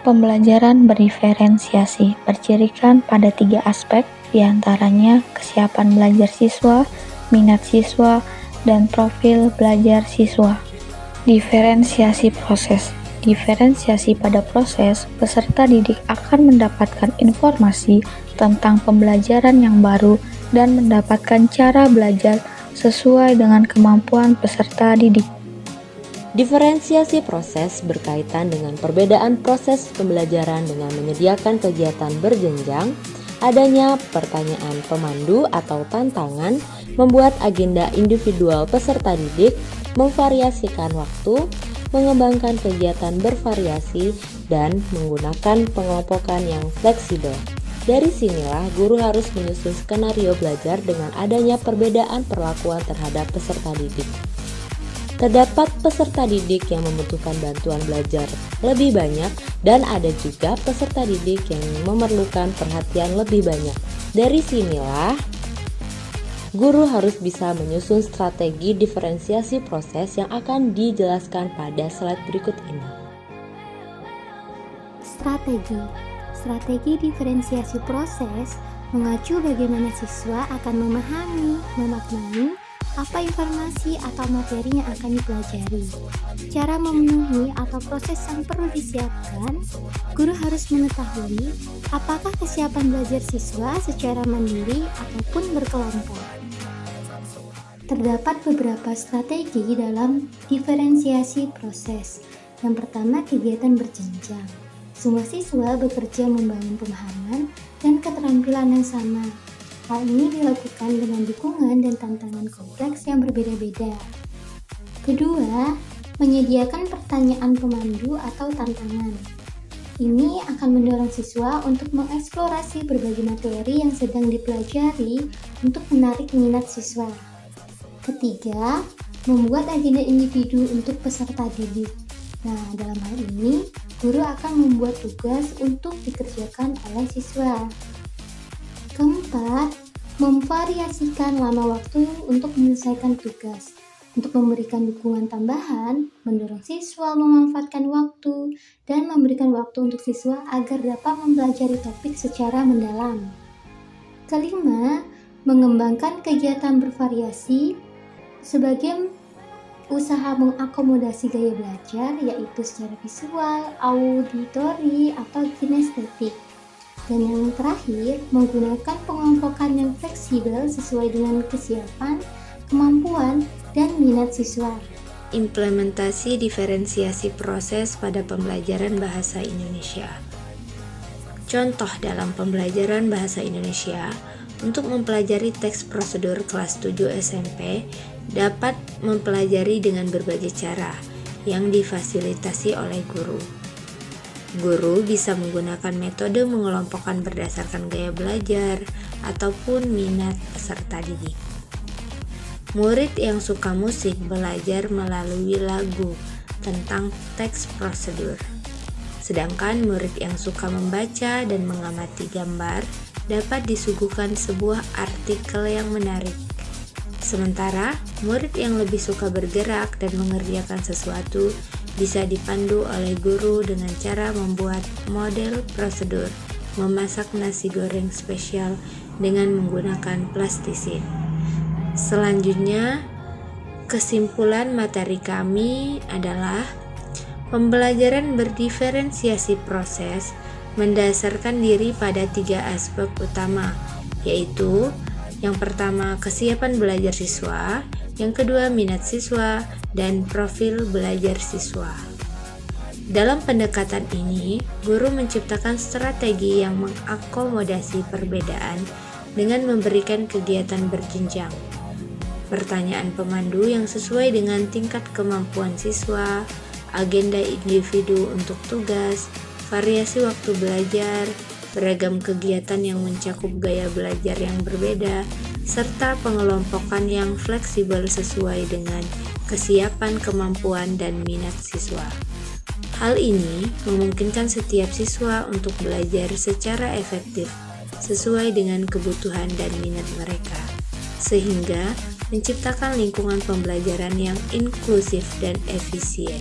Pembelajaran berdiferensiasi bercirikan pada 3 aspek, diantaranya kesiapan belajar siswa, minat siswa, dan profil belajar siswa. Diferensiasi proses. Diferensiasi pada proses, peserta didik akan mendapatkan informasi tentang pembelajaran yang baru dan mendapatkan cara belajar sesuai dengan kemampuan peserta didik. Diferensiasi proses berkaitan dengan perbedaan proses pembelajaran dengan menyediakan kegiatan berjenjang, adanya pertanyaan pemandu atau tantangan, membuat agenda individual peserta didik, memvariasikan waktu, mengembangkan kegiatan bervariasi, dan menggunakan pengelompokan yang fleksibel. Dari sinilah guru harus menyusun skenario belajar dengan adanya perbedaan perlakuan terhadap peserta didik. Terdapat peserta didik yang membutuhkan bantuan belajar lebih banyak dan ada juga peserta didik yang memerlukan perhatian lebih banyak. Dari sinilah guru harus bisa menyusun strategi diferensiasi proses yang akan dijelaskan pada slide berikut ini. Strategi diferensiasi proses mengacu bagaimana siswa akan memahami, memaknai apa informasi atau materi yang akan dipelajari. Cara memenuhi atau proses yang perlu disiapkan, guru harus mengetahui apakah kesiapan belajar siswa secara mandiri ataupun berkelompok. Terdapat beberapa strategi dalam diferensiasi proses. Yang pertama, kegiatan berjenjang. Semua siswa bekerja membangun pemahaman dan keterampilan yang sama. Hal ini dilakukan dengan dukungan dan tantangan kompleks yang berbeda-beda. Kedua, menyediakan pertanyaan pemandu atau tantangan. Ini akan mendorong siswa untuk mengeksplorasi berbagai materi yang sedang dipelajari untuk menarik minat siswa. Ketiga, membuat agenda individu untuk peserta didik. Nah, dalam hal ini, guru akan membuat tugas untuk dikerjakan oleh siswa. Keempat, memvariasikan lama waktu untuk menyelesaikan tugas. Untuk memberikan dukungan tambahan, mendorong siswa memanfaatkan waktu, dan memberikan waktu untuk siswa agar dapat mempelajari topik secara mendalam. Kelima, mengembangkan kegiatan bervariasi sebagai usaha mengakomodasi gaya belajar, yaitu secara visual, auditori, atau kinestetik. Dan yang terakhir, menggunakan pengelompokan yang fleksibel sesuai dengan kesiapan, kemampuan, dan minat siswa. Implementasi diferensiasi proses pada pembelajaran bahasa Indonesia. Contoh dalam pembelajaran bahasa Indonesia, untuk mempelajari teks prosedur kelas 7 SMP dapat mempelajari dengan berbagai cara yang difasilitasi oleh guru. Guru bisa menggunakan metode mengelompokkan berdasarkan gaya belajar ataupun minat peserta didik. Murid yang suka musik belajar melalui lagu tentang teks prosedur. Sedangkan murid yang suka membaca dan mengamati gambar dapat disuguhkan sebuah artikel yang menarik. Sementara murid yang lebih suka bergerak dan mengerjakan sesuatu bisa dipandu oleh guru dengan cara membuat model prosedur memasak nasi goreng spesial dengan menggunakan plastisin. Selanjutnya, kesimpulan materi kami adalah pembelajaran berdiferensiasi proses mendasarkan diri pada 3 aspek utama, yaitu yang pertama kesiapan belajar siswa, yang kedua minat siswa, dan profil belajar siswa. Dalam pendekatan ini, guru menciptakan strategi yang mengakomodasi perbedaan dengan memberikan kegiatan berjenjang, pertanyaan pemandu yang sesuai dengan tingkat kemampuan siswa, agenda individu untuk tugas, variasi waktu belajar, beragam kegiatan yang mencakup gaya belajar yang berbeda, serta pengelompokan yang fleksibel sesuai dengan kesiapan, kemampuan, dan minat siswa. Hal ini memungkinkan setiap siswa untuk belajar secara efektif sesuai dengan kebutuhan dan minat mereka, sehingga menciptakan lingkungan pembelajaran yang inklusif dan efisien.